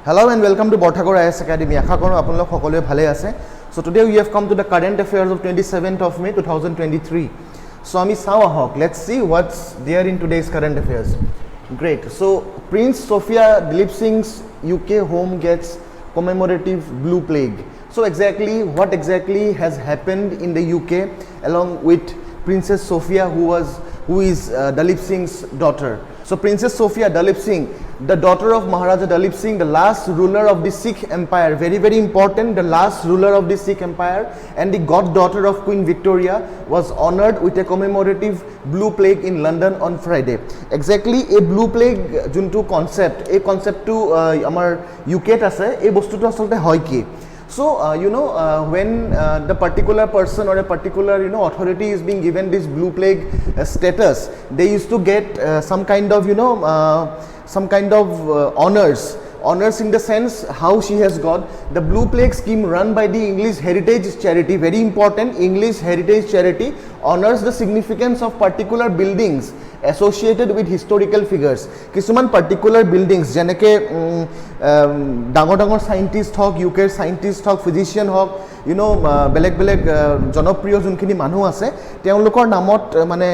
Hello and welcome to Borthakur IAS Academy. আশা কৰোঁ আপোনালোক সকলোৱে ভালে আছে. So today we have come to the current affairs of 27th of May 2023. So আমি চাওঁ আহক. Let's see what's there in today's current affairs. Great. So Prince Sophia Dilip Singh's UK home gets commemorative blue plague. So what exactly has happened in the UK along with Princess Sophia who is Dalip Singh's daughter. So Princess Sophia Dalip Singh, the daughter of Maharaja Dalip Singh, the last ruler of the Sikh Empire, very important, the last ruler of the Sikh Empire and the goddaughter of Queen Victoria, was honored with a commemorative blue plague in London on Friday. Exactly a blue plague juntu concept, a concept to amar UK t ase, ei bostu to asolte hoy ki. So when the particular person or a particular authority is being given this blue plague status, they used to get some kind of honors in the sense how she has got the blue plague scheme run by the English Heritage Charity, very important. English Heritage Charity honors the significance of particular buildings associated with historical figures. Kisuman particular buildings jeneke dangor scientist hok, UK scientist hok, physician hok, beleg jonopriyo junkhini manu ase teolokor namot mane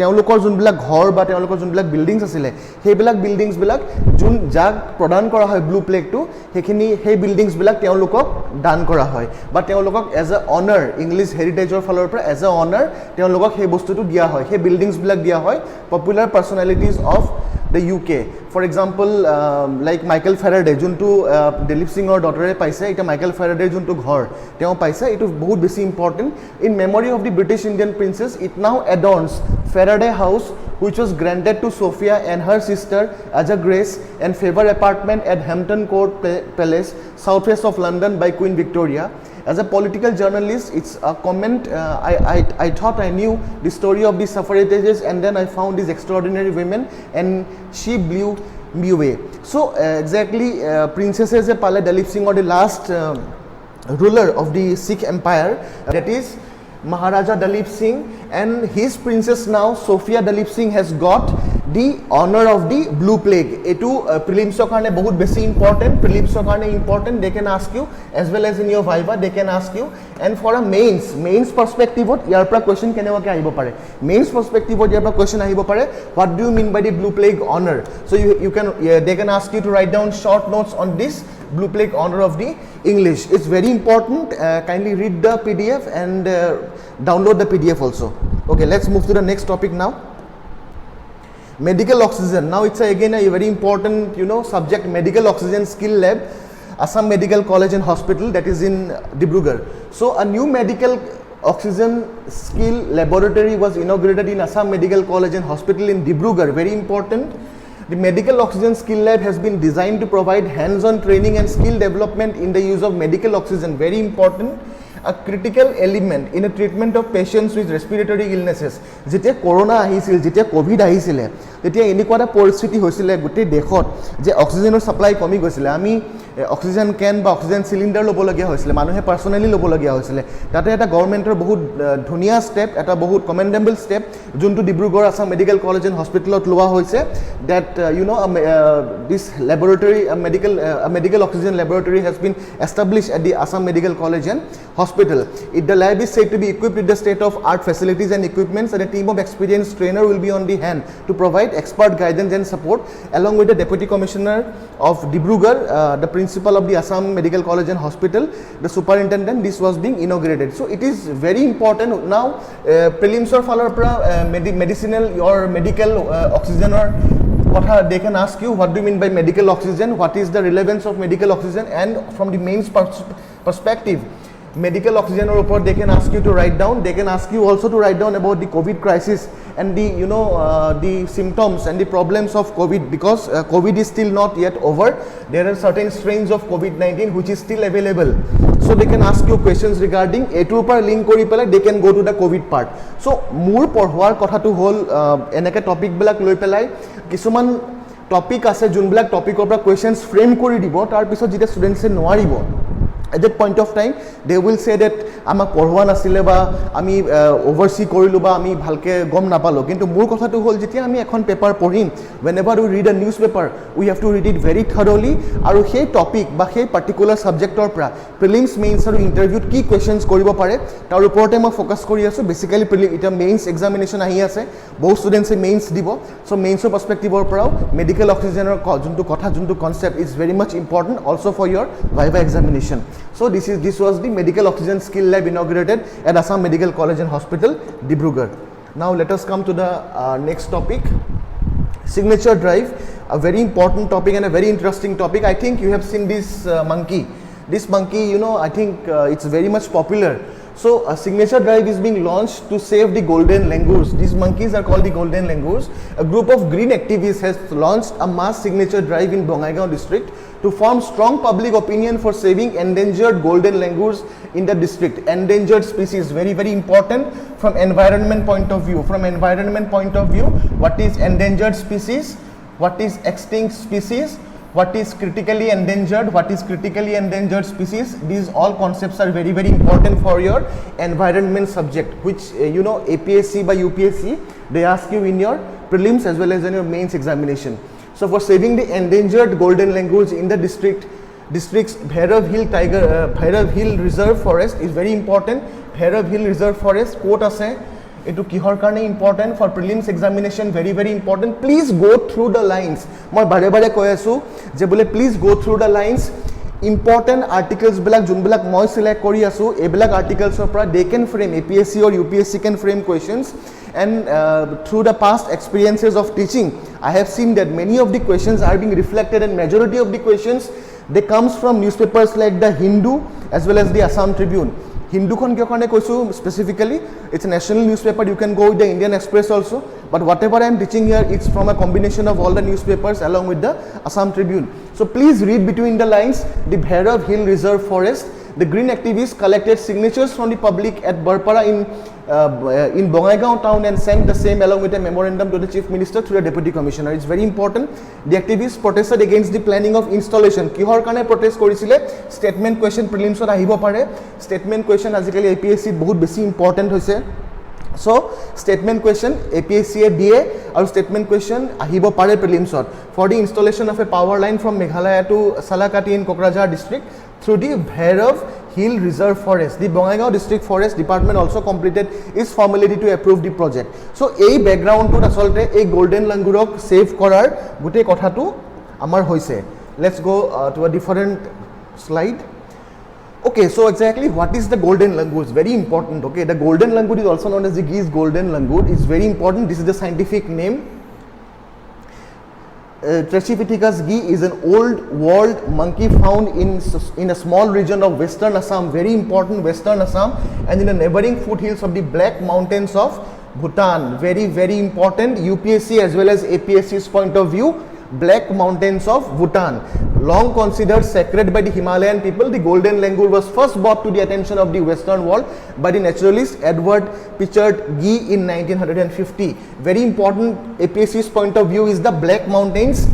teolokor junbilak ghor ba teolokor junbilak buildings asile heibilak buildings bilak jun jag prodan kora hoy blue plague to hekhini hei buildings bilak teolokok dan kora hoy ba teolokok as a honor English Heritage or falor pra as a honor teolokok hei bostu tu dia hoy hei buildings bilak dia hoy popular personalities of the UK. For example, like Michael Faraday, juntu Dilip Singh or daughter paise, eta Michael Faraday juntu ghor teo paise, it is bahut beshi important. In memory of the British Indian princess, it now adorns Faraday House, which was granted to Sophia and her sister as a grace and favor apartment at Hampton Court Palace, southwest of London, by Queen Victoria. As a political journalist, it's a comment. I thought I knew the story of the suffragettes, and then I found these extraordinary women, and she blew me away. So exactly, princesses Pala Dalip Singh, or the last ruler of the Sikh Empire, that is Maharaja Dalip Singh, and his princess now Sophia Dalip Singh has got the honor of the blue plague. Etu prelims karone bahut beshi important, prelims karone important. They can ask you as well as in your viva they can ask you, and for a mains perspective yar pra question kenewake ahibo pare. Mains perspective yar pra question ahibo pare, what do you mean by the blue plague honor? So you can they can ask you to write down short notes on this blue plague honor of the English. It's very important. Kindly read the PDF and download the PDF also. Okay, let's move to the next topic now. Medical oxygen. Now it's again a very important subject, medical oxygen skill lab, Assam Medical College and Hospital, that is in Dibrugarh. So a new medical oxygen skill laboratory was inaugurated in Assam Medical College and Hospital in Dibrugarh. Very important. The medical oxygen skill lab has been designed to provide hands-on training and skill development in the use of medical oxygen. Very important. A critical element in a treatment of patients with respiratory illnesses. Jetia corona ahisil, jetia covid ahisile, tetia eniko eta poristiti hoisile gotei dekhot je oxygenor supply komi goisile, ami oxygen can ba oxygen cylinder lobolagia hoisile, manuhe personally lobolagia hoisile. Tate eta governmentor bahut dhunia step, eta bahut commendable step juntu Dibrugarh Assam Medical College and Hospital ot loa hoise, that this laboratory, a medical oxygen laboratory has been established at the Assam Medical College and Hospital. The lab is said to be equipped with the state-of-art facilities and equipments, and a team of experienced trainer will be on the hand to provide expert guidance and support, along with the Deputy Commissioner of Dibrugarh, the Principal of the Assam Medical College and Hospital, the Superintendent. This was being inaugurated. So it is very important now. Prelims or falor pra medicinal or medical oxygen or they can ask you, what do you mean by medical oxygen? What is the relevance of medical oxygen? And from the mains perspective, medical oxygen or report they can ask you to write down. They can ask you also to write down about the COVID crisis and the the symptoms and the problems of COVID, because COVID is still not yet over. There are certain strains of COVID-19 which is still available. So they can ask you questions regarding etur par link kori pelai they can go to the COVID part. So mur porhwar kotha tu hol enake topic bilak loi pelai kisuman topic ase junbilak topic opra questions frame kori dibo, tar pisot jite students e noaribo at that point of time they will say that আমাক পঢ়োৱা নাছিলে বা আমি ওভাৰসি কৰিলো বা আমি ভালকে গম নাপালো কিন্তু মোৰ কথাটো হল যেতিয়া আমি এখন পেপাৰ পঢ়িম whenever we read a newspaper we have to read it very thoroughly আৰু সেই টপিক বা সেই পাৰ্টিকুলাৰ সাবজেক্টৰ পৰা প্ৰিলিমছ মেইনছ আৰু ইন্টাৰভিউত কি কোৱেশ্চনছ কৰিব পাৰে তাৰ ওপৰতে মই ফোকাস কৰি আছো বেসিক্যালি এটা মেইনছ এক্সামিনেশন আহি আছে বহু ষ্টুডেন্টছে মেইনছ দিব সো মেইনছৰ পাৰ্সপেক্টিভৰ পৰাও মেডিকেল অক্সিজেনৰ যোনটো কথা যোনটো concept is very much important also for your viva examination so this was the medical oxygen skill lab inaugurated at Assam Medical College and Hospital Dibrugarh. Now let us come to the next topic, signature drive, a very important topic and a very interesting topic. I think you have seen this monkey, you know, I think it's very much popular. So a signature drive is being launched to save the golden langurs. These monkeys are called the golden langurs. A group of green activists has launched a mass signature drive in Bongaigaon district to form strong public opinion for saving endangered golden langurs in the district. Endangered species, very important from environment point of view. From environment point of view, what is endangered species? What is extinct species? What is critically endangered? What is critically endangered species? These all concepts are very important for your environment subject, which you know APSC by UPSC they ask you in your prelims as well as in your mains examination. So for saving the endangered golden langurs in the district's Bhairav Hill Reserve Forest is very important. Bhairav Hill Reserve Forest quote ase etu kihor karone important for prelims examination, very important. Please go through the lines. Moi bare koi asu je bole please go through the lines. Important articles bilak jun bilak moi select kori asu e bilak articles opra they can frame APSC or UPSC can frame questions. And through the past experiences of teaching, I have seen that many of the questions are being reflected, and majority of the questions they comes from newspapers like the Hindu as well as the Assam Tribune. Hindu kon kyo karone koisu specifically, it's a national newspaper, you can go with the Indian Express also, but whatever I am teaching here, it's from a combination of all the newspapers along with the Assam Tribune. So please read between the lines. The Bhairav Hill Reserve Forest, the green activists collected signatures from the public at Barpara in Bongaigaon town and sent the same along with a memorandum to the Chief Minister through the Deputy Commissioner. It's very important. The activists protested against the planning of installation. Kihor kane protest korisile? Statement question prelims ot ahibo pare. Statement question azikali APSC bahut beshi important hoise. So statement question APSC DA or statement question ahibo pare prelims ot for the installation of a power line from Meghalaya to Salakati in Kokrajhar district through the Bhairav Hill Reserve Forest. The Bongaigaon District Forest Department also completed its formality to approve the project. So a background to asolte a golden langurok save korar gote kotha tu amar hoise. Let's go to a different slide. Okay, so exactly what is the golden langur? It's very important. Okay, the golden langur is also known as the geese golden langur. It's very important. This is the scientific name. Trachypithecus gee is an old world monkey found in a small region of western Assam, very important western Assam, and in the neighboring foothills of the Black Mountains of Bhutan. Very important. UPSC as well as APSC's point of view, Black Mountains of Bhutan. Long considered sacred by the Himalayan people, the golden langur was first brought to the attention of the Western world by the naturalist Edward Pritchard Gee in 1950. Very important. APSC's point of view is the Black Mountains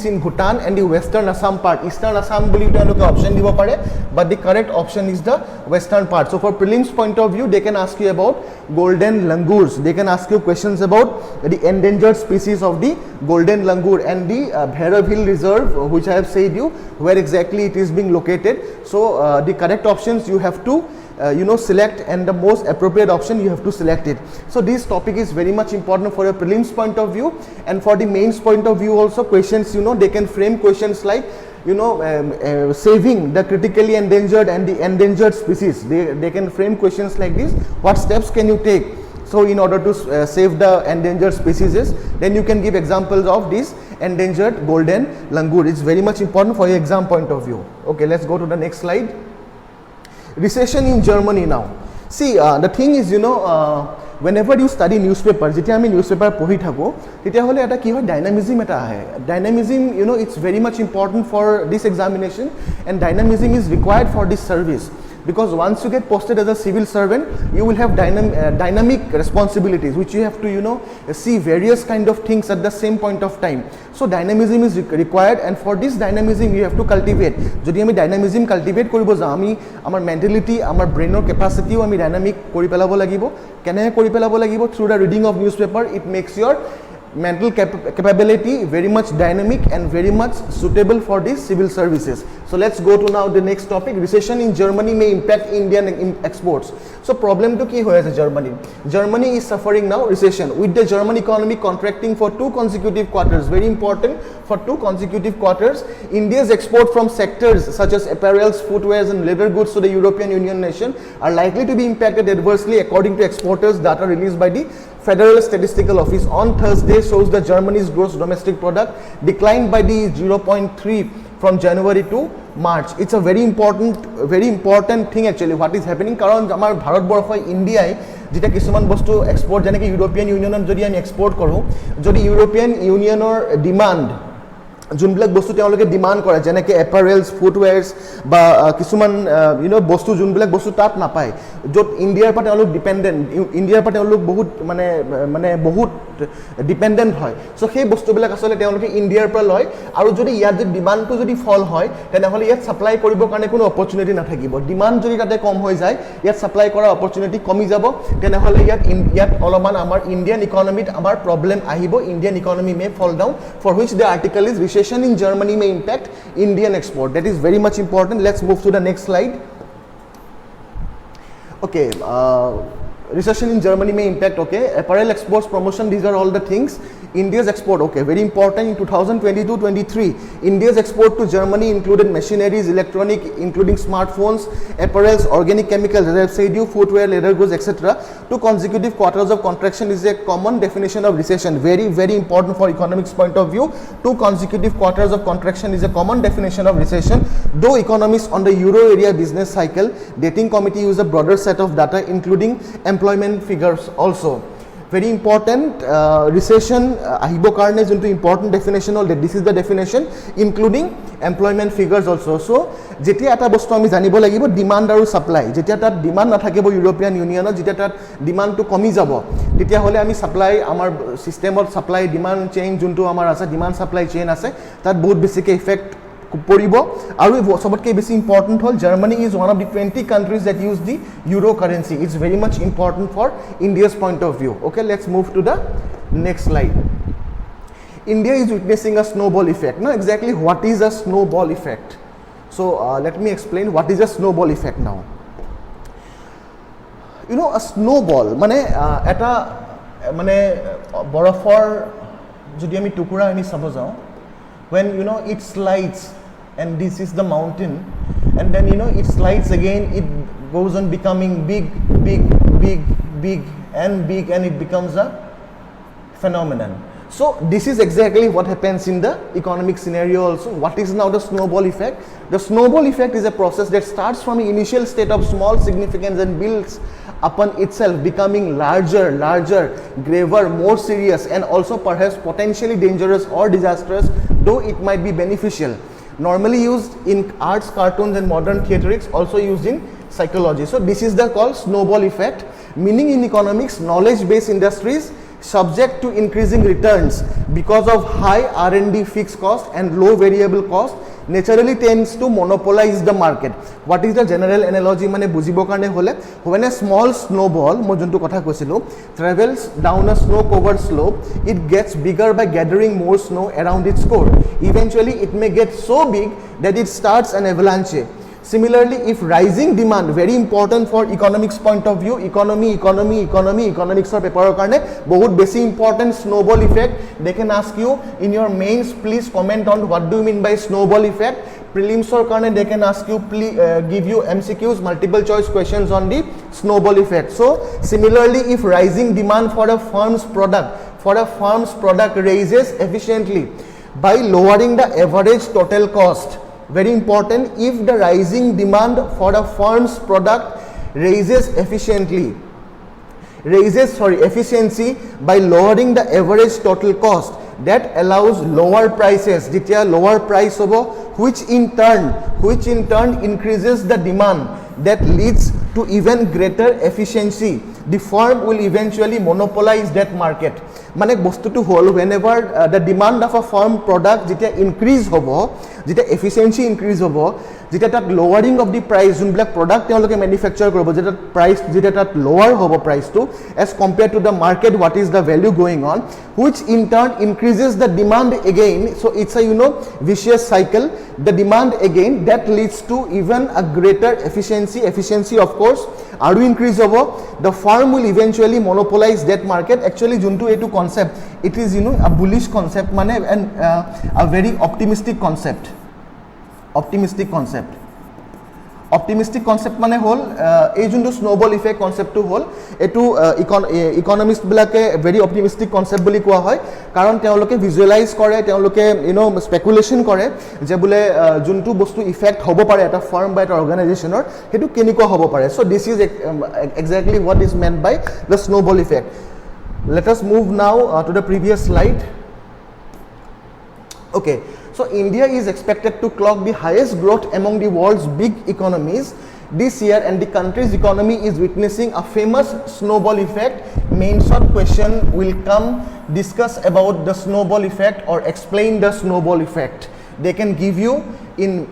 in Bhutan and the Western Assam part. Eastern Assam boli taloke option dibo pare, but the correct option is the Western part. So for prelims point of view, they can ask you about golden langurs. They can ask you questions about the endangered species of the golden langur and the Bhairav Hill Reserve, which I have said you where exactly it is being located. So the correct options you have to select, and the most appropriate option you have to select it. So this topic is very much important for your prelims point of view, and for the mains point of view also. Questions, they can frame questions like saving the critically endangered and the endangered species. They can frame questions like this. What steps can you take so in order to save the endangered species? Then you can give examples of this endangered golden langur. It's very much important for your exam point of view. Okay, let's go to the next slide. Recession in Germany now. See, the thing is, whenever you study newspaper, যেতিয়া আমি newspaper পঢ়ি থাকো তেতিয়া হলে এটা কি হয় dynamism এটা আহে. Dynamism, it's very much important for this examination, and dynamism is required for this service. because once you get posted as a civil servant, you will have dynamic responsibilities which you have to, you know, see various kind of things at the same point of time. So dynamism is required, and for this dynamism you have to cultivate. Jodi ami dynamism cultivate koribo ja, ami amar mentality, amar brain or capacity ami dynamic kori pelabo lagibo. Kene kori pelabo lagibo through the reading of newspaper. It makes your mental capability very much dynamic and very much suitable for these civil services. So let's go to now the next topic. Recession in Germany may impact Indian exports. So problem to ki hoye ase Germany. Germany is suffering now recession with the German economy contracting for 2 consecutive quarters. Very important, for 2 consecutive quarters. India's export from sectors such as apparels, footwear and leather goods to the European Union nation are likely to be impacted adversely according to exporters data released by the Federal Statistical Office on Thursday shows that Germany's gross domestic product declined by the 0.3 from January to March. It's a very important thing actually what is happening, karon amar Bharat borkhoi India jeta kisuman bostu export jane ki European Union jodi ami export koru, jodi European Unionor demand যোনবিলাক বস্তু তেওঁলোকে demand কৰে যেনেকৈ apparels ফুটৱেৰছ বা কিছুমান বস্তু যোনবিলাক বস্তু তাত নাপায়, য'ত ইণ্ডিয়াৰ পৰা তেওঁলোক বহুত বহুত ডিপেণ্ডেণ্ট হয়। চ' সেই বস্তুবিলাক আচলতে তেওঁলোকে ইণ্ডিয়াৰ পৰা লয়, আৰু যদি ইয়াত যদি ডিমাণ্ডটো যদি ফল হয় তেনেহ'লে ইয়াত ছাপ্লাই কৰিবৰ কাৰণে কোনো অপৰচুনিটি নাথাকিব। ডিমাণ্ড যদি তাতে কম হৈ যায়, ইয়াত ছাপ্লাই কৰাৰ অপৰচুনিটি কমি যাব, তেনেহ'লে ইয়াত অলপমান আমাৰ ইণ্ডিয়ান ইকনমিত আমাৰ প্ৰব্লেম আহিব। Indian economy may fall down, for which the article is recession in Germany may impact Indian export. That is very much important. Let's move to the next slide. Okay, recession in Germany may impact, okay, apparel exports, promotion, these are all the things. India's export, okay, very important. In 2022-23, India's export to Germany included machineries, electronic, including smartphones, apparels, organic chemicals, as I've said you, footwear, leather goods, etc. 2 consecutive quarters of contraction is a common definition of recession. Very, very important for economics point of view. 2 consecutive quarters of contraction is a common definition of recession. Though economists on the Euro area business cycle dating committee use a broader set of data, including employment figures also. Very important, recession ahibo karone juntu important definition hol, this is the definition including employment figures also. So jetia eta bostu ami janibo lagibo demand aru supply, jetia tat demand na thakibo European Union, jetia tat demand to komi jabo, tetia hole ami supply amar system of supply demand chain juntu amar ase, demand supply chain ase, tat bahut besike effect পড়িব। আৰু সবতকৈ বেছি important হ'ল Germany is one of the 20 countries that use the euro currency. It's very much important for India's point of view. Okay, let's move to the next slide. India is witnessing a snowball effect. Now exactly what is a snowball effect? So let me explain what is a snowball effect now. You know, a snowball মানে এটা মানে বৰফৰ যদি আমি টুকুৰা আমি চাব যাওঁ, when you know it slides and this is the mountain, and then you know it slides again, it goes on becoming big and it becomes a phenomenon. So this is exactly what happens in the economic scenario also. What is now the snowball effect? The snowball effect is a process that starts from an initial state of small significance and builds upon itself, becoming larger, graver, more serious, and also perhaps potentially dangerous or disastrous, though it might be beneficial. Normally used in arts, cartoons and modern theatrics, also used in psychology. So this is the called snowball effect, meaning in economics, knowledge-based industries subject to increasing returns because of high R&D fixed cost and low variable cost naturally tends to monopolize the market. What is the general analogy mane bujibo karone hole, when a small snowball mo jontu kotha koisilu travels down a snow covered slope, it gets bigger by gathering more snow around its core. Eventually it may get so big that it starts an avalanche. Similarly, if rising demand, very important for economics point of view, economics or paper karone bahut besi important snowball effect. They can ask you in your mains, please comment on what do you mean by snowball effect. Prelims or karone they can ask you, please give you MCQs, multiple choice questions on the snowball effect. So similarly, if rising demand for a firm's product raises efficiently by lowering the average total cost. Very important, if the rising demand for a firm's product raises efficiency by lowering the average total cost, that allows lower prices যেতিয়া lower price হ'ব which in turn increases the demand that leads to even greater efficiency the firm will eventually monopolize that market মানে বস্তুটো হল whenever the demand of a firm product যেতিয়া increase হ'ব যেতিয়া efficiency increase হ'ব যেতিয়া তাত lowering of the price যোনবিলাক product তেওঁলোকে manufacture কৰিব যেতিয়া price যেতিয়া তাত lower হ'ব price to as compared to the market what is the value going on which in turn increases the demand again so it's a vicious cycle the demand again that leads to even a greater efficiency of course আৰু increase হ'ব the firm will eventually monopolize that market actually juntu etu concept it is a bullish concept mane and a very optimistic concept মানে হল এই যোনটো snowball effect কনসেপ্টটো হল এটো economist বিলাকে ভেৰি optimistic concept বুলি কোৱা হয় কাৰণ তেওঁলোকে ভিজুৱেলাইজ কৰে তেওঁলোকে স্পেকুলেশন কৰে যে বোলে যোনটো বস্তু ইফেক্ট হ'ব পাৰে এটা ফাৰ্ম বা এটা অৰ্গানাইজেচনৰ হেতু কেনেকুৱা হ'ব পাৰে so this is exactly what is meant by the snowball effect let us move now to the previous slide okay so India is expected to clock the highest growth among the world's big economies this year and the country's economy is witnessing a famous snowball effect main short question will come discuss about the snowball effect or explain the snowball effect they can give you in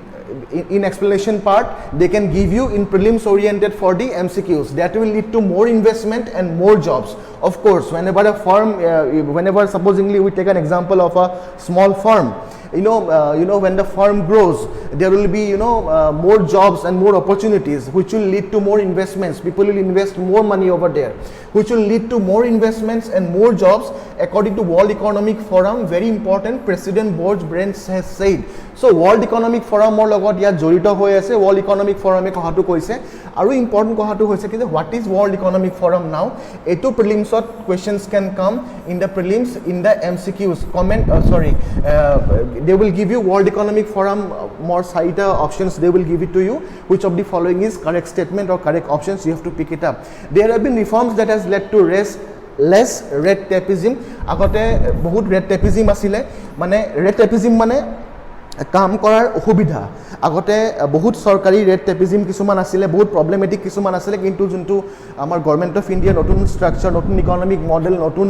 explanation part they can give you in prelims oriented for the MCQs that will lead to more investment and more jobs of course whenever a firm whenever supposingly we take an example of a small firm when the firm grows there will be more jobs and more opportunities which will lead to more investments people will invest more money over there which will lead to more investments and more jobs according to World Economic Forum very important President Borthakur has said so World Economic Forum or logot ya jorito hoy ase World Economic Forum e kohatu koise aru important kohatu hoise ki what is World Economic Forum now eto prelims questions can come in the prelims in the MCQs comment they will give you World Economic Forum more site options they will give it to you which of the following is correct statement or correct options you have to pick it up there have been reforms that has led to less red tapeism agote bahut red tapeism asile mane red tapeism mane কাম কৰাৰ অসুবিধা আগতে বহুত সৰকাৰি rate tapism কিছুমান আছিল বহুত প্ৰবলেমেটিক কিছুমান আছিল কিন্তু যোনটো আমাৰ গভৰ্নমেন্ট অফ ইন্ডিয়া নতুন স্ট্ৰাকচাৰ নতুন ইকোনমিক মডেল নতুন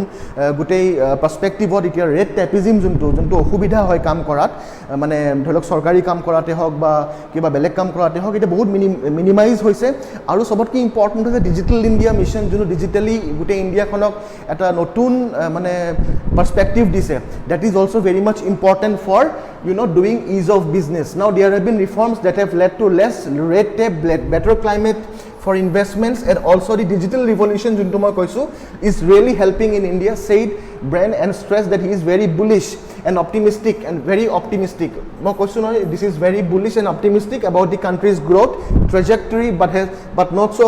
গুটেই পার্সপেক্টিভত এতিয়া ৰেট টেপিজম যোনটো অসুবিধা হয় কাম কৰাত মানে ধৰক সৰকাৰি কাম কৰাতে হওক বা কিবা বেলেগ কাম কৰাতে হওক এটা বহুত মিনিমাইজ হৈছে আৰু সবতকৈ ইম্পৰ্টেন্ট হৈছে ডিজিটেল ইন্ডিয়া মিশন যোনটো ডিজিটালি গুটেই ইন্ডিয়াখনক এটা নতুন মানে পার্সপেক্টিভ দিছে that is also very much important for doing ease of business now there have been reforms that have led to less red tape better climate for investments and also the digital revolution juntu moi koisu is really helping in India said Brian and stressed that he is very bullish and optimistic and very optimistic moi koisu no this is very bullish and optimistic about the country's growth trajectory but not so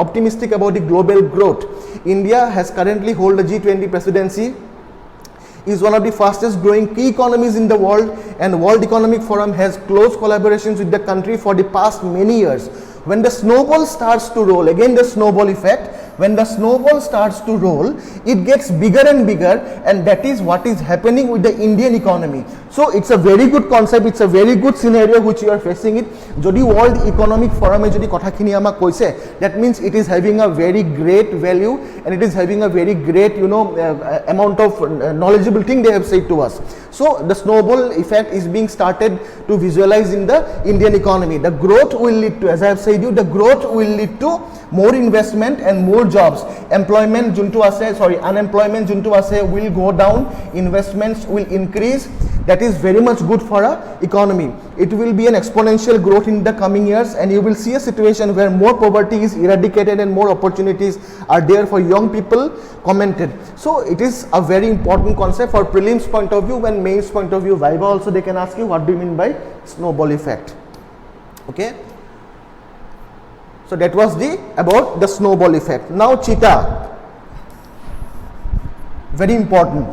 optimistic about the global growth India has currently hold the G20 presidency is one of the fastest growing key economies in the world and World Economic Forum has close collaborations with the country for the past many years when the snowball starts to roll again the snowball effect when the snowball starts to roll it gets bigger and bigger and that is what is happening with the Indian economy so it's a very good concept it's a very good scenario which you are facing it jodi World Economic Forum e jodi kotha khini amak koise that means it is having a very great value and it is having a very great amount of knowledgeable thing they have said to us so the snowball effect is being started to visualize in the Indian economy the growth will lead to as I have said you the growth will lead to more investment and more jobs employment juntu ase unemployment juntu ase will go down investments will increase that is very much good for a economy it will be an exponential growth in the coming years and you will see a situation where more poverty is eradicated and more opportunities are there for young people commented so it is a very important concept for prelims point of view when mains point of view viva also they can ask you what do you mean by snowball effect okay so that was about the snowball effect now cheetah very important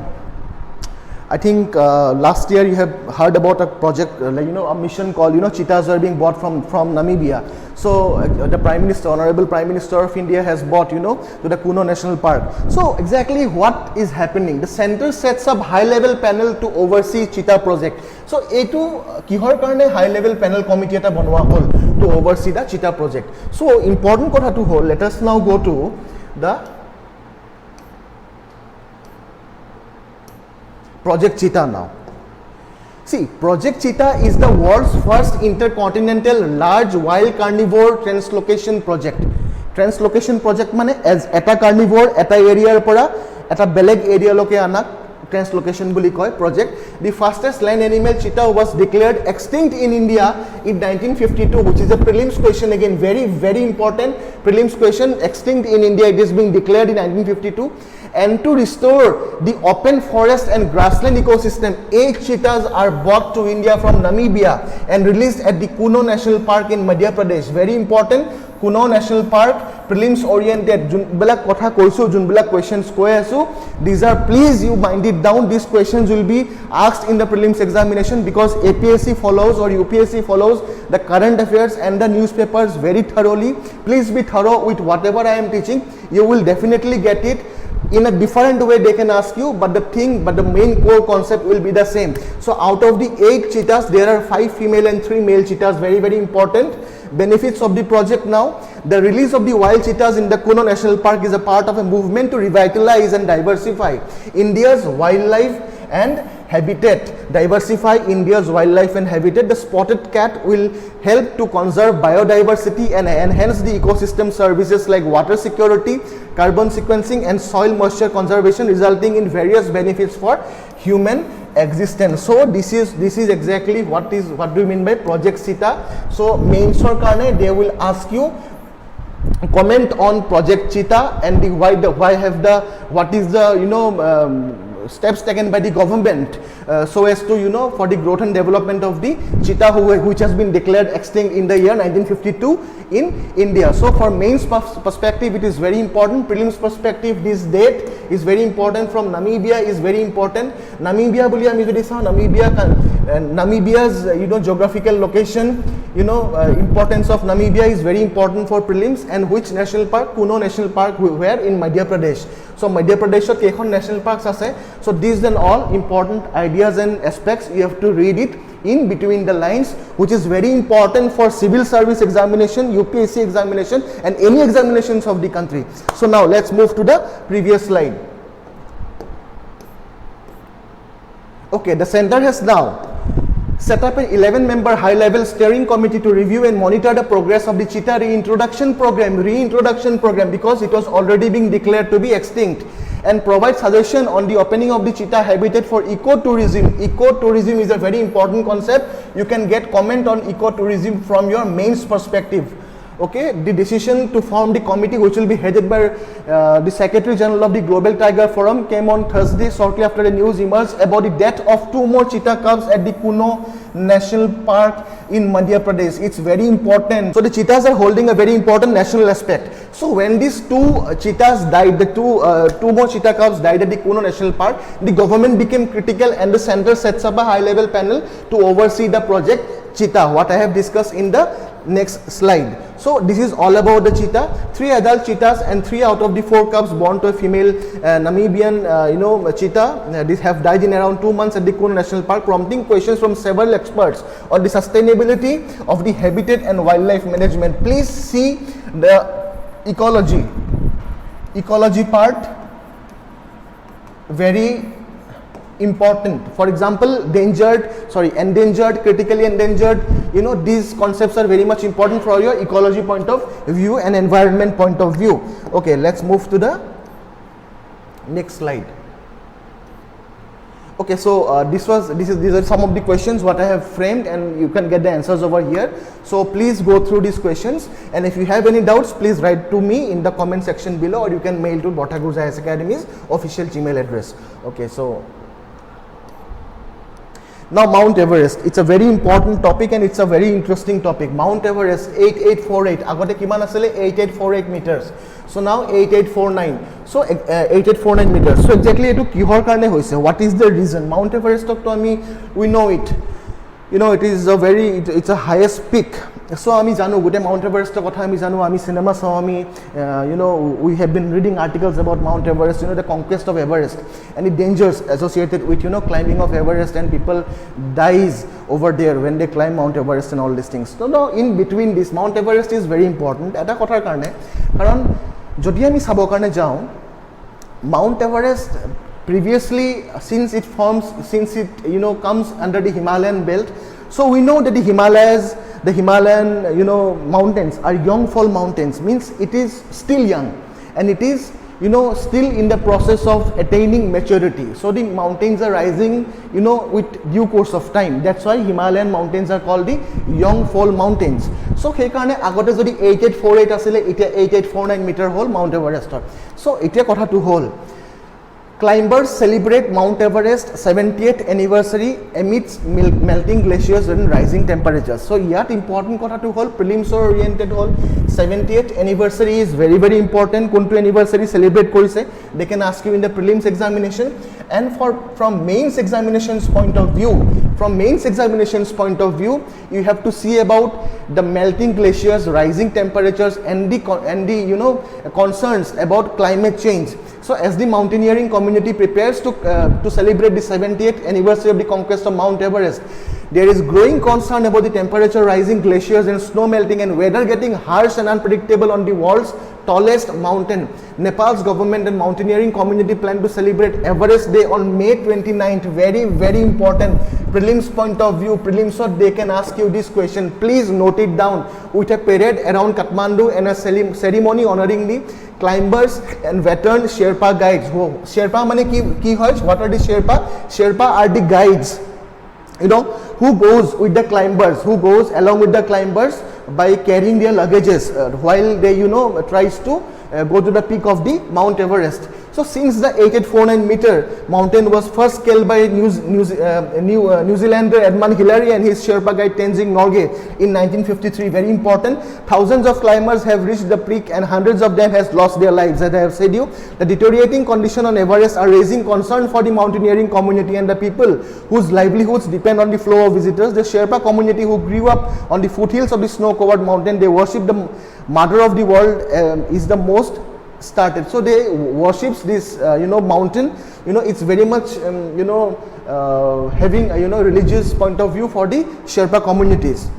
I think last year you have heard about a project, like, you know, a mission called, you know, cheetahs are being bought from Namibia. So the Prime Minister, Honorable Prime Minister of India has bought, you know, to the Kuno National Park. So exactly what is happening? The center sets up high-level panel to oversee cheetah project. So A2 kihor karne high-level panel committee eta banwa hol to oversee the cheetah project. So important kotha to hol. Let us now go to the Project Cheetah now. See, Project Cheetah is the world's first intercontinental large wild carnivore translocation project. Translocation project mane as eta carnivore eta area pora eta beleg area loke anak translocation buli koi project. The fastest land animal cheetah was declared extinct in India in 1952, which is a prelims question again, very important prelims question. Extinct in India, it is being declared in 1952. And to restore the open forest and grassland ecosystem, 8 cheetahs are brought to India from Namibia and released at the Kuno National Park in Madhya Pradesh. Very important, Kuno National Park, prelims oriented. Junbila kotha koisu, junbila questions koi asu. These are, please you mind it down. These questions will be asked in the prelims examination because APSC follows or UPSC follows the current affairs and the newspapers very thoroughly. Please be thorough with whatever I am teaching. You will definitely get it. In a different way they can ask you, but the main core concept will be the same. So out of the 8 cheetahs, there are 5 female and 3 male cheetahs. Very important. Benefits of the project now. The release of the wild cheetahs in the Kuno National Park is a part of a movement to revitalize and diversify India's wildlife and habitat. Diversify India's wildlife and habitat. The spotted cat will help to conserve biodiversity and enhance the ecosystem services like water security, carbon sequencing and soil moisture conservation, resulting in various benefits for human existence. So this is exactly what do you mean by Project Cheetah. So mains or karne they will ask you comment on Project Cheetah and the what is the, you know, steps taken by the government so as to, you know, for the growth and development of the cheetah which has been declared extinct in the year 1952 in India. So for mains perspective it is very important. Prelims perspective, this date is very important. From Namibia is very important. Namibia boli ami jodi sa Namibia's, you know, geographical location, you know, importance of Namibia is very important for prelims. And which national park? Kuno National Park, where in Madhya Pradesh. So Madhya Pradesh kekhon national parks ase. So these and all important ideas and aspects you have to read it in between the lines, which is very important for civil service examination, UPSC examination and any examinations of the country. So now let's move to the previous slide. Okay, the center has now set up an 11-member high-level steering committee to review and monitor the progress of the cheetah reintroduction program, because it was already being declared to be extinct, and provide suggestion on the opening of the cheetah habitat for ecotourism. Ecotourism is a very important concept. You can get comment on ecotourism from your mains perspective. Okay, the decision to form the committee, which will be headed by the Secretary General of the Global Tiger Forum, came on Thursday shortly after the news emerged about the death of 2 more cheetah cubs at the Kuno National Park in Madhya Pradesh. It's very important. So the cheetahs are holding a very important national aspect. So when these 2 cheetahs died, the two more cheetah cubs died at the Kuno National Park, the government became critical and the center sets up a high-level panel to oversee the project Cheetah, what I have discussed in the next slide. So this is all about the cheetah. 3 adult cheetahs and 3 out of the 4 cubs born to a female Namibian cheetah these have died in around 2 months at the Kuno National Park, prompting questions from several experts on the sustainability of the habitat and wildlife management. Please see the ecology part, very important. For example, endangered, critically endangered, you know, these concepts are very much important for your ecology point of view and environment point of view. Okay, let's move to the next slide. Okay, so these are some of the questions what I have framed, and you can get the answers over here. So please go through these questions, and if you have any doubts, please write to me in the comment section below, or you can mail to Borthakur IAS Academy's official Gmail address. Okay, so Now Mount Everest, it's a very important topic and it's a very interesting topic. Mount Everest 8848, agote kiman asile 8848 meters. So now 8849. So 8849 meters. So exactly etu kihor karone hoise? What is the reason? Mount Everest to ami we know it. You know, it is a very, it's a highest peak. So ami janu gote Mount Everest kotha ami janu, ami cinema saw, ami you know, we have been reading articles about Mount Everest, you know, the conquest of Everest and the dangers associated with, you know, climbing of Everest, and people dies over there when they climb Mount Everest and all these things. So now in between this, Mount Everest is very important eta kothar karone, karon jodi ami sabo karone jao, Mount Everest previously, since it you know comes under the Himalayan belt, so we know that the Himalayas, the Himalayan, you know, mountains are young fall mountains, means it is still young and it is, you know, still in the process of attaining maturity. So the mountains are rising, you know, with due course of time. That's why Himalayan mountains are called the young fall mountains. So he karone agote jodi 8848 asile eta 8849 meter hol Mount Everest. So etia kotha tu hol, climbers celebrate Mount Everest 70th anniversary amidst melting glaciers and rising temperatures. So yet important kotha to hol, prelims oriented hol, 70th anniversary is very very important. Kuntu anniversary celebrate korise, they can ask you in the prelims examination. And from mains examinations point of view, you have to see about the melting glaciers, rising temperatures, and the you know concerns about climate change. So as the mountaineering community prepares to celebrate the 70th anniversary of the conquest of Mount Everest, there is growing concern about the temperature rising, glaciers and snow melting, and weather getting harsh and unpredictable on the world's tallest mountain. Nepal's government and mountaineering community plan to celebrate Everest Day on May 29th. Very very important. Prelims point of view, prelims, so they can ask you this question. Please note it down. With a parade around Kathmandu and a ceremony honoring the climbers and veteran Sherpa guides. Sherpa mane ki hoy? What are the Sherpa? Sherpa are the guides, you know, who goes with the climbers, who goes along with the climbers by carrying their luggages while they, you know, tries to go to the peak of the Mount Everest. So since the 8849 meter mountain was first scaled by New Zealander Edmund Hillary and his Sherpa guide Tenzing Norgay in 1953, very important, thousands of climbers have reached the peak and hundreds of them has lost their lives. As I have said you, the deteriorating condition on Everest are raising concern for the mountaineering community and the people whose livelihoods depend on the flow of visitors. The Sherpa community who grew up on the foothills of the snow-covered mountain, they worship the mother of the world, is the most started. So they worships this you know mountain, you know, it's very much you know having a, you know, religious point of view for the Sherpa communities.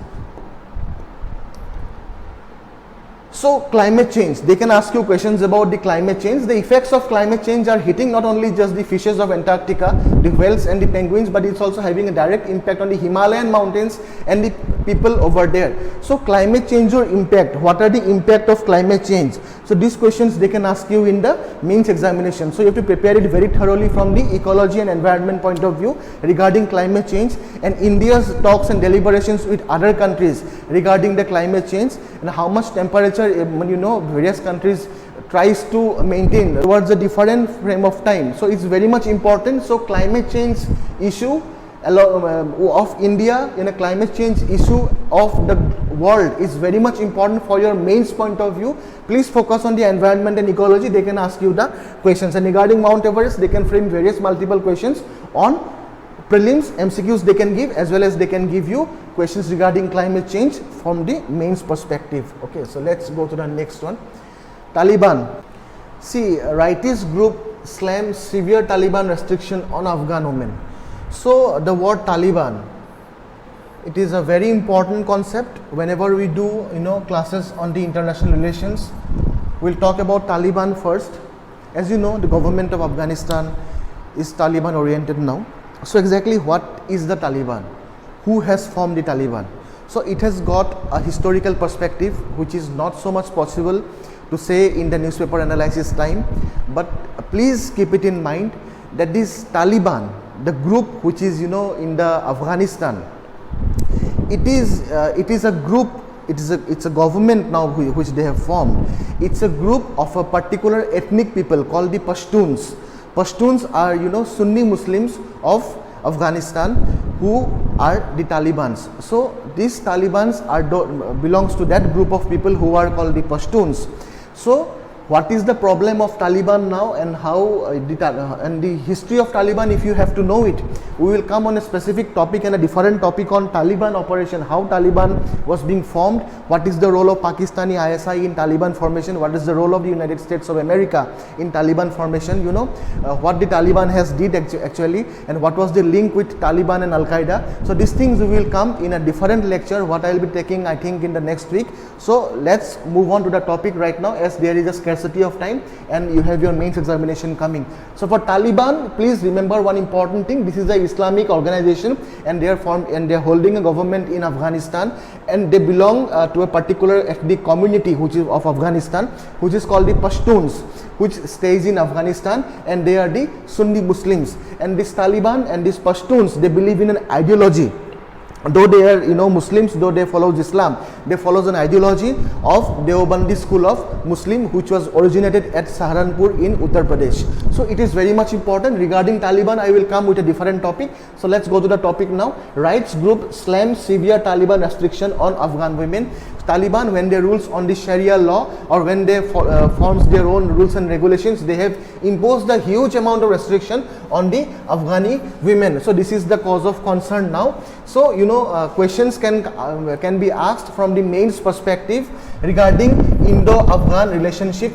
So climate change, they can ask you questions about the climate change. The effects of climate change are hitting not only just the fishes of Antarctica, the whales and the penguins, but it's also having a direct impact on the Himalayan mountains and the people over there. So climate change or impact, what are the impact of climate change? So these questions they can ask you in the mains examination. So you have to prepare it very thoroughly from the ecology and environment point of view regarding climate change, and India's talks and deliberations with other countries regarding the climate change and how much temperature, you know, various countries tries to maintain towards a different frame of time. So it's very much important. So climate change issue of India in a climate change issue of the world is very much important for your mains point of view. Please focus on the environment and ecology. They can ask you the questions, and regarding Mount Everest they can frame various multiple questions on prelims, MCQs they can give, as well as they can give you questions regarding climate change from the mains perspective. Okay, so let's go to the next one. Taliban. See, rightist group slams severe Taliban restriction on Afghan women. So the word Taliban, it is a very important concept. Whenever we do, you know, classes on the international relations, we'll talk about Taliban first. As you know, the government of Afghanistan is Taliban oriented now. So exactly what is the Taliban? Who has formed the Taliban? So it has got a historical perspective which is not so much possible to say in the newspaper analysis time, but please keep it in mind that this Taliban, the group which is, you know, in the Afghanistan, it is a group, it's a government now which they have formed. It's a group of a particular ethnic people called the Pashtuns. Pashtuns are, you know, Sunni Muslims of Afghanistan. who are the Talibans. So these Talibans belongs to that group of people who are called the Pashtuns. So what is the problem of Taliban now, and how and the history of Taliban, if you have to know it. We will come on a specific topic and a different topic on Taliban operation, how Taliban was being formed, what is the role of Pakistani ISI in Taliban formation, what is the role of the United States of America in Taliban formation, you know, what the Taliban has did actually, and what was the link with Taliban and Al-Qaeda. So these things will come in a different lecture, what I will be taking, I think, in the next week. So let's move on to the topic right now, as there is a scarcity of time and you have your mains examination coming. So for Taliban, please remember one important thing. This is an Islamic organization, and they are formed and they are holding a government in Afghanistan, and they belong to a particular ethnic community which is of Afghanistan, which is called the Pashtuns, which stays in Afghanistan, and they are the Sunni Muslims. And this Taliban and these Pashtuns, they believe in an ideology. Though they are, you know, Muslims, though they follow Islam, they follow an ideology of Deobandi school of Muslim, which was originated at Saharanpur in Uttar Pradesh. So it is very much important. Regarding Taliban, I will come with a different topic. So let's go to the topic now. Rights group slams severe Taliban restriction on Afghan women. Taliban, when they rules on the Sharia law, or when they forms their own rules and regulations, they have imposed a huge amount of restriction on the Afghani women. So this is the cause of concern now. So you know, questions can be asked from the mains perspective regarding Indo-Afghan relationship.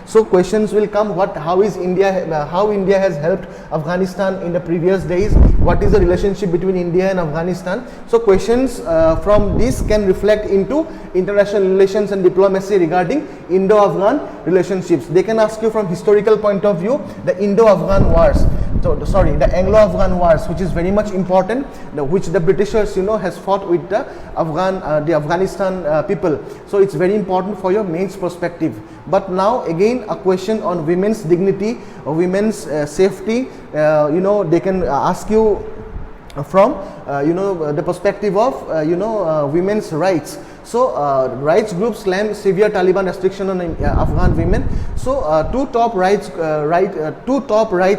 So questions will come. How India has helped Afghanistan in the previous days? What is the relationship between India and Afghanistan? So questions from this can reflect into international relations and diplomacy regarding Indo-Afghan relationships. They can ask you from historical point of view the Indo-Afghan wars. The Anglo-Afghan wars, which is very much important, which the Britishers, you know, has fought with the Afghanistan people. So it's very important for your mains perspective. But now again, a question on women's dignity, women's safety. You know, they can ask you from you know, the perspective of you know, women's rights. So rights groups slam severe Taliban restriction on Afghan women. So two top rights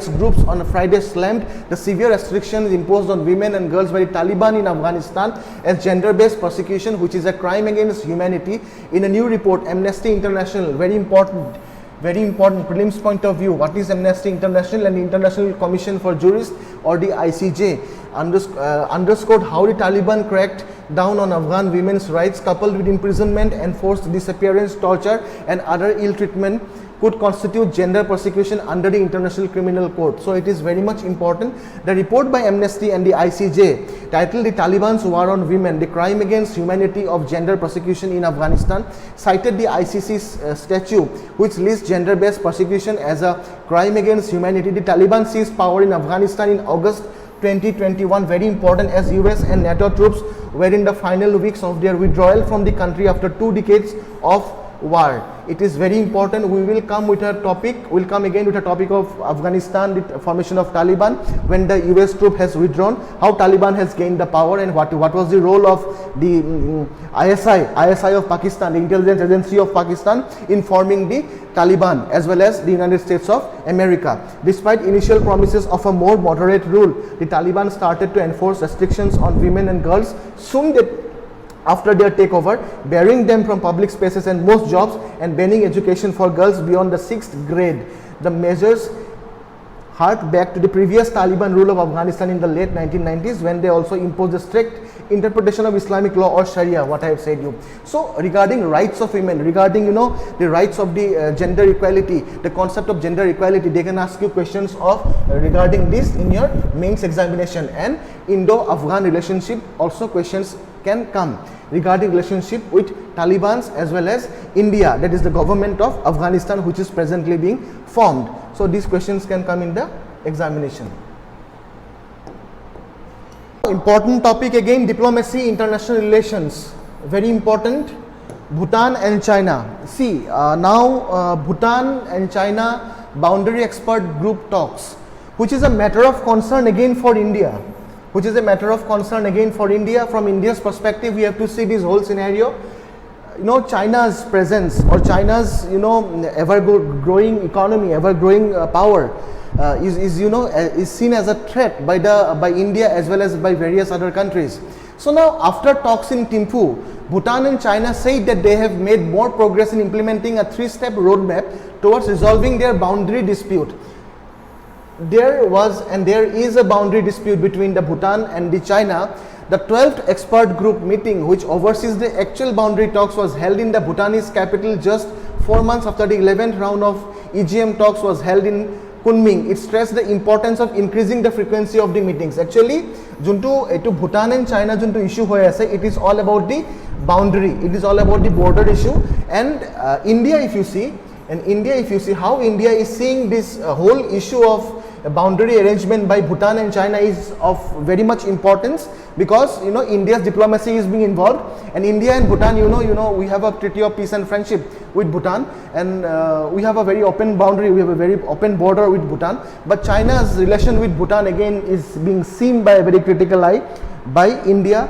groups on Friday slammed the severe restrictions imposed on women and girls by the Taliban in Afghanistan as gender-based persecution, which is a crime against humanity. In a new report, Amnesty International, very important prelims point of view, what is Amnesty International and the International Commission for Jurists, or the ICJ, underscored how the Taliban cracked down on Afghan women's rights, coupled with imprisonment, enforced disappearance, torture and other ill treatment, could constitute gender persecution under the International Criminal Court. So it is very much important. The report by Amnesty and the ICJ, titled "The Taliban's War on Women, the Crime Against Humanity of Gender Persecution in Afghanistan," cited the ICC's statute, which lists gender-based persecution as a crime against humanity. The Taliban seized power in Afghanistan in August 2021, very important, as US and NATO troops were in the final weeks of their withdrawal from the country after 2 decades of war. It is very important. We will come with a topic, we'll come again with a topic of Afghanistan, the formation of Taliban, when the US troop has withdrawn, how Taliban has gained the power, and what was the role of the ISI of Pakistan, the intelligence agency of Pakistan, in forming the Taliban, as well as the United States of America. Despite initial promises of a more moderate rule, the Taliban started to enforce restrictions on women and girls soon after their takeover, barring them from public spaces and most jobs, and banning education for girls beyond the 6th grade. The measures hark back to the previous Taliban rule of Afghanistan in the late 1990s, when they also imposed a strict interpretation of Islamic law, or Sharia, what I have said you. So regarding rights of women, regarding, you know, the rights of the gender equality, the concept of gender equality, they can ask you questions of regarding this in your mains examination. And Indo-Afghan relationship, also questions can come regarding relationship with Taliban as well as India, that is the government of Afghanistan, which is presently being formed. So these questions can come in the examination. Important topic again, diplomacy, international relations, very important. Bhutan and China. See, now Bhutan and China boundary expert group talks, which is a matter of concern again for India. From India's perspective, we have to see this whole scenario. You know, China's presence, or China's, you know, ever growing economy, ever growing power. is seen as a threat by India as well as by various other countries. So now, after talks in Thimphu, Bhutan and China said that they have made more progress in implementing a 3-step roadmap towards resolving their boundary dispute. There was and there is a boundary dispute between the Bhutan and the China. The 12th expert group meeting, which oversees the actual boundary talks, was held in the Bhutanese capital just 4 months after the 11th round of EGM talks was held in Kunming. It stressed the importance of increasing the frequency of the meetings. Actually, juntu Bhutan and China juntu issue hoy ase, it is all about the boundary. It is all about the border issue. And India, if you see how India is seeing this whole issue of boundary arrangement by Bhutan and China is of very much importance, because India's diplomacy is being involved, and India and Bhutan, we have a treaty of peace and friendship with Bhutan, and we have a very open boundary, we have a very open border with Bhutan. But China's relation with Bhutan again is being seen by a very critical eye by India,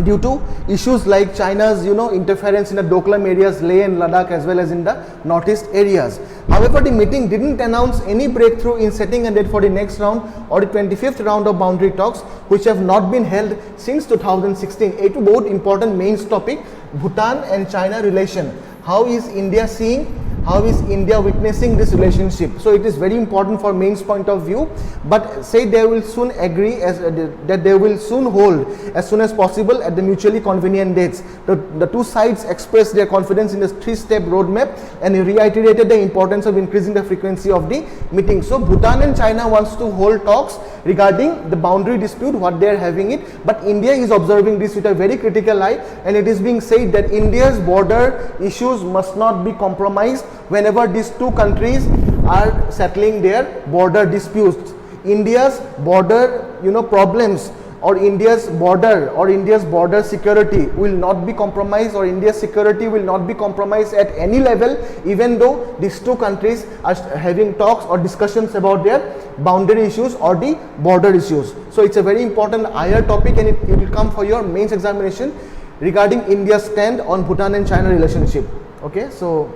due to issues like China's interference in the Doklam areas, Leh and Ladakh, as well as in the northeast areas. However, the meeting didn't announce any breakthrough in setting a date for the next round or the 25th round of boundary talks, which have not been held since 2016. A बहुत important main topic, Bhutan and China relation. How is India seeing? How is India witnessing this relationship? So it is very important for mains point of view, but say they will soon agree that they will soon hold as soon as possible at the mutually convenient dates. The two sides expressed their confidence in this 3-step roadmap and reiterated the importance of increasing the frequency of the meeting. So Bhutan and China wants to hold talks regarding the boundary dispute, what they are having it, but India is observing this with a very critical eye, and it is being said that India's border issues must not be compromised whenever these two countries are settling their border disputes. India's border problems, or India's border security will not be compromised, or India's security will not be compromised at any level, even though these two countries are having talks or discussions about their boundary issues or the border issues. So it's a very important IR topic, and it will come for your mains examination regarding India's stand on Bhutan and China relationship. Okay, so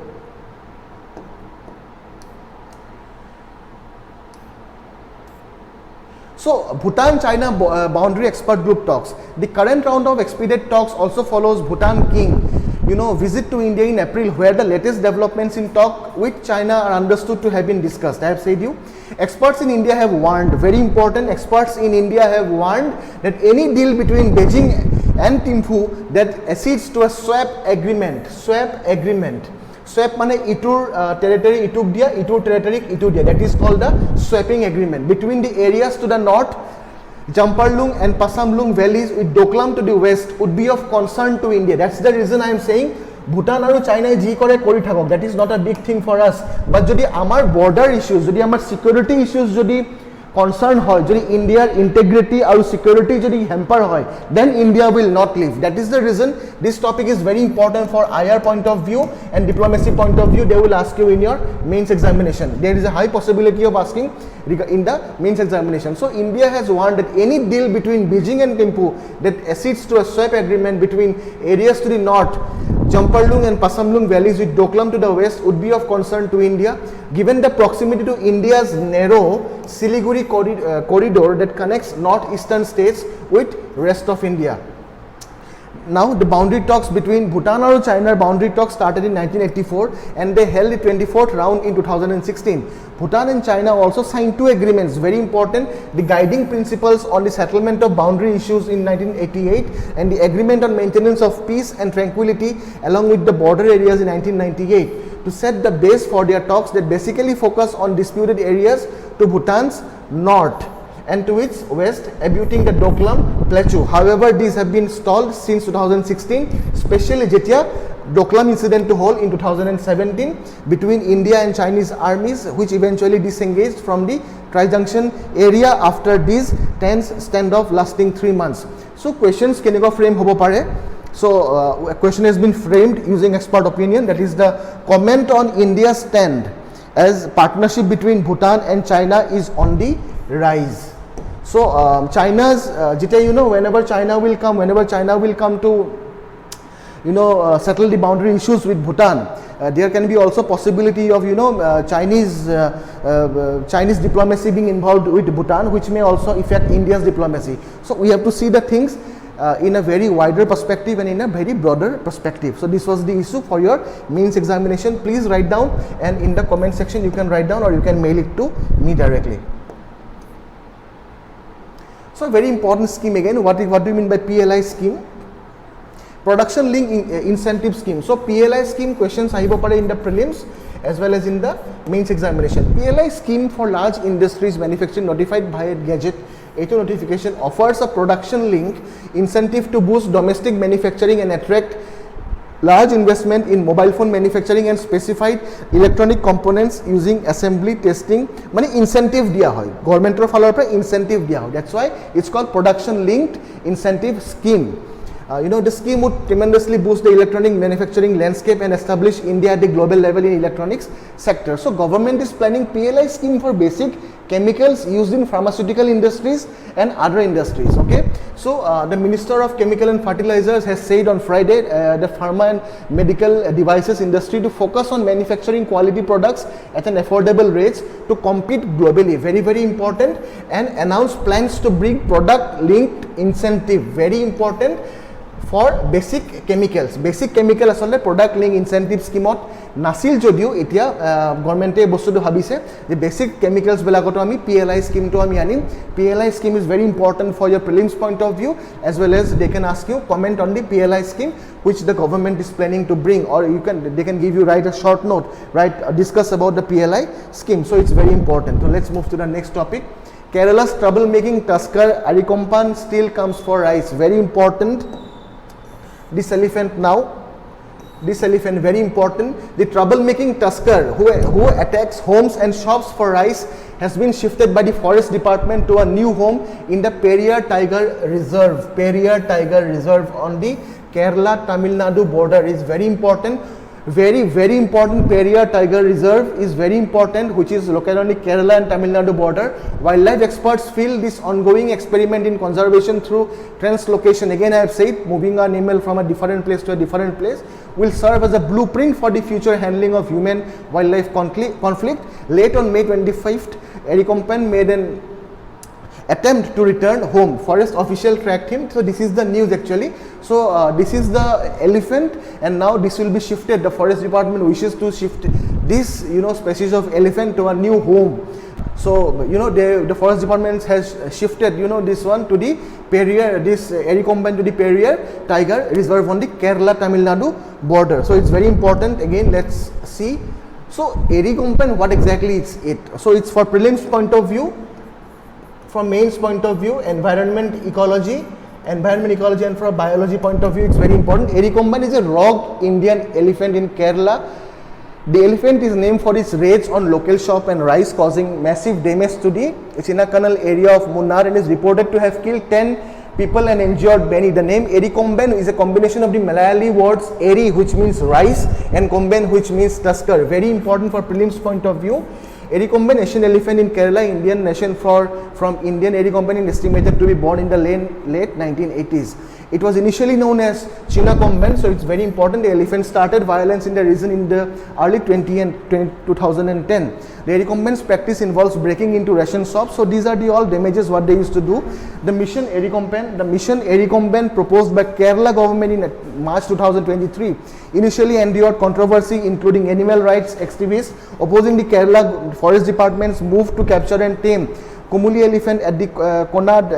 Bhutan-China boundary expert group talks. The current round of expedite talks also follows Bhutan King, visit to India in April, where the latest developments in talk with China are understood to have been discussed. I have said you, experts in India have warned, very important, experts in India have warned that any deal between Beijing and Thimphu that accedes to a swap agreement. Swap mane itur territory ituk dia, itur territory ituk dia. That is called the swapping agreement between the areas to the north, Jamparlung and Pasamlung valleys with Doklam to the west would be of concern to India. That's the reason I am saying Bhutan and China ji kore kori thakok. That is not a big thing for us. But jodi amar border issues, jodi amar security issues jodi concern hoy, jodi India's integrity or security jodi hamper hoy, then India will not leave. That is the reason this topic is very important for IR point of view and diplomacy point of view. They will ask you in your mains examination. There is a high possibility of asking in the mains examination. So India has warned that any deal between Beijing and Thimphu that accedes to a swap agreement between areas to the north, Jamparlung and Pasamlung valleys with Doklam to the west would be of concern to India, given the proximity to India's narrow Siliguri corridor that connects northeastern states with rest of India. Now the boundary talks between Bhutan and China boundary talks started in 1984 and they held the 24th round in 2016. Bhutan and China also signed two agreements, very important, the guiding principles on the settlement of boundary issues in 1988 and the agreement on maintenance of peace and tranquility along with the border areas in 1998 to set the base for their talks that basically focus on disputed areas to Bhutan's north and to its west, abutting the Doklam Plateau. However, these have been stalled since 2016, especially Jetia Doklam incident to hold in 2017 between India and Chinese armies, which eventually disengaged from the Tri-Junction area after this tense standoff lasting 3 months. So questions keneka frame hobo pare. So a question has been framed using expert opinion, that is the comment on India's stand as partnership between Bhutan and China is on the rise. So China's whenever China will come to settle the boundary issues with Bhutan. There can be also possibility of Chinese diplomacy being involved with Bhutan, which may also affect India's diplomacy. So we have to see the things in a very wider perspective and in a very broader perspective. So this was the issue for your mains examination. Please write down, and in the comment section you can write down or you can mail it to me directly. So a very important scheme again. What do you mean by PLI scheme? Production Link Incentive Scheme. So PLI scheme questions ahibo pare in the prelims as well as in the mains examination. PLI scheme for large industries manufacturing notified by a gazette notification offers a production link incentive to boost domestic manufacturing and attract large investment in mobile phone manufacturing and specified electronic components using assembly testing. Mane incentive diya hoy, government or falor pore incentive diya hoy. That's why it's called production linked incentive scheme. The scheme would tremendously boost the electronic manufacturing landscape and establish India at the global level in electronics sector. So government is planning PLI scheme for basic chemicals used in pharmaceutical industries and other industries. Okay, so the Minister of Chemical and Fertilizers has said on Friday the pharma and medical devices industry to focus on manufacturing quality products at an affordable rates to compete globally. Very, very important. And announce plans to bring product linked incentive. Very important. For basic chemicals. Basic chemical asole product link incentive scheme nasil jodio etia government e bostu to bhabise the basic chemicals belagoto ami PLI scheme to ami anim. PLI scheme is very important for your prelims point of view, as well as they can ask you comment on the PLI scheme which the government is planning to bring, or they can give you write a short note, discuss about the PLI scheme. So it's very important. So let's move to the next topic. Kerala's troublemaking Tusker Arikompan still comes for rice. Very important. This elephant very important. The troublemaking tusker who attacks homes and shops for rice has been shifted by the forest department to a new home in the Periyar Tiger Reserve. Periyar Tiger Reserve on the Kerala Tamil Nadu border is very important. Very, very important. Periyar Tiger Reserve is very important, which is located on the Kerala and Tamil Nadu border. Wildlife experts feel this ongoing experiment in conservation through translocation, again I have said, moving an animal from a different place to a different place, will serve as a blueprint for the future handling of human-wildlife conflict. Late on May 25th, Arikompan made an attempt to return home. Forest official tracked him. So this is the news actually. So this is the elephant, and now this will be shifted. The forest department wishes to shift this species of elephant to a new home. So the forest department has shifted this one to the Periyar, this Arikompan to the Periyar Tiger Reserve on the Kerala Tamil Nadu border. So it's very important. Again, let's see. So Arikompan, what exactly is it? So it's for prelims point of view. From mains point of view, environment ecology, and from biology point of view, it's very important. Arikompan is a rogue Indian elephant in Kerala. The elephant is named for its raids on local shop and rice, causing massive damage to the Chinakanal area of Munnar, and is reported to have killed 10 people and injured many. The name Arikompan is a combination of the Malayali words Eri, which means rice, and Komban, which means tusker. Very important for prelims point of view. Arikompan, Asian elephant in Kerala, Indian nation from Indian Arikompan is estimated to be born in the late 1980s. It was initially known as Chinakomban, so it's very important. The elephant started violence in the region in the early 2010. The Arikompan's practice involves breaking into ration shops. So these are the all damages what they used to do. The mission Arikompan proposed by Kerala government in March 2023 initially endured controversy, including animal rights activists opposing the Kerala Forest Department's move to capture and tame Kumuli elephant at the Konad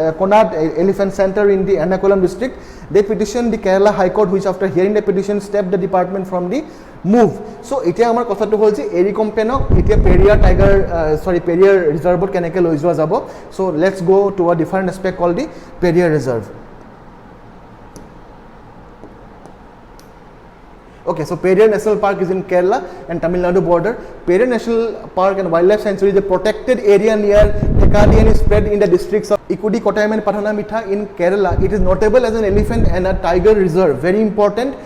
Elephant Center in the Ernakulam district. They petitioned the Kerala High Court, which after hearing the petition stepped the department from the move. So etia amar kotha to holchi Arikompanok etia Periyar Reserve keneke loi joa jabo. So let's go to a different aspect called the Periyar Reserve. Okay, so Periyar National Park is in Kerala and Tamil Nadu border. Periyar National Park and Wildlife Sanctuary is a protected area near Thekadi and is spread in the districts of Ikudi, Kottayam and Pathanamthitta in Kerala. It is notable as an elephant and a tiger reserve. Very important.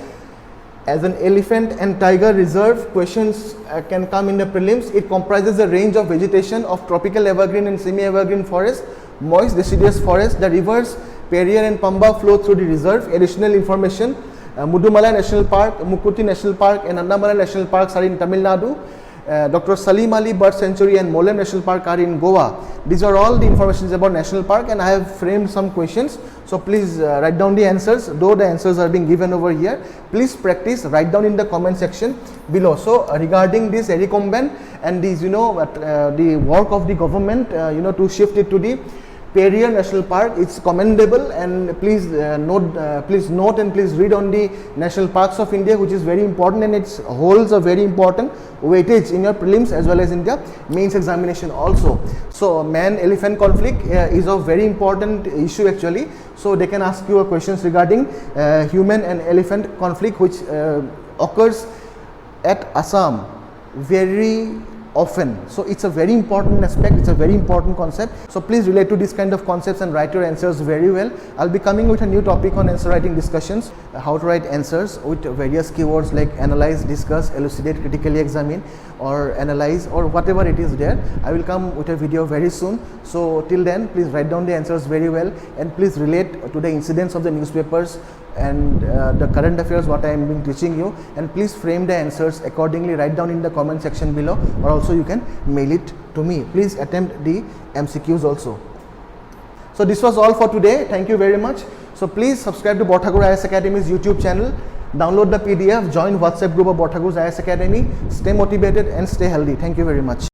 As an elephant and tiger reserve, questions can come in the prelims. It comprises a range of vegetation of tropical evergreen and semi-evergreen forest, moist deciduous forest. The rivers Periyar and Pamba flow through the reserve. Additional information. Mudumalai National Park, Mukuti National Park, and Andamalai National Parks are in Tamil Nadu. Dr. Salim Ali Bird Sanctuary and Mollem National Park are in Goa. These are all the informations about national park, and I have framed some questions. So please write down the answers. Though the answers are being given over here, please practice, write down in the comment section below. So regarding this recumbent and these, the work of the government, to shift it to the Periyar National Park, it's commendable, and please note and please read on the national parks of India, which is very important, and it holds a very important weightage in your prelims as well as in the mains examination also. So man-elephant conflict is a very important issue actually. So they can ask you questions regarding human and elephant conflict, which occurs at Assam very often. So it's a very important aspect, it's a very important concept. So please relate to this kind of concepts and write your answers very well. I'll be coming with a new topic on answer writing discussions, how to write answers with various keywords like analyze, discuss, elucidate, critically examine, or analyze, or whatever it is there. I will come with a video very soon. So till then, please write down the answers very well, and please relate to the incidents of the newspapers and the current affairs what I am been teaching you, and please frame the answers accordingly. Write down in the comment section below, or also you can mail it to me. Please attempt the MCQs also. So this was all for today. Thank you very much. So please subscribe to Borthakur IAS Academy's YouTube channel, download the PDF, join WhatsApp group of Borthakur's IAS Academy. Stay motivated and stay healthy. Thank you very much.